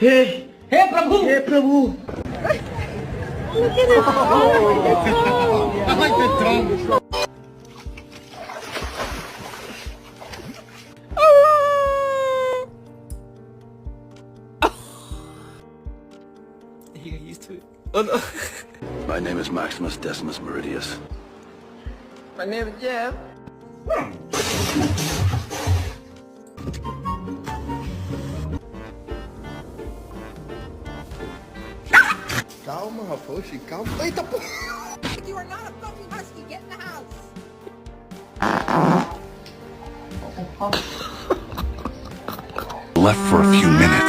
Hey Prabhu hey Prabhu I like the dome. He got used to it. Oh no. My name is Maximus Decimus Meridius. My name is Jeff. Calma, Raposhi, calma. Eita, pô! You are not a fucking husky. Get in the house. Left for a few minutes.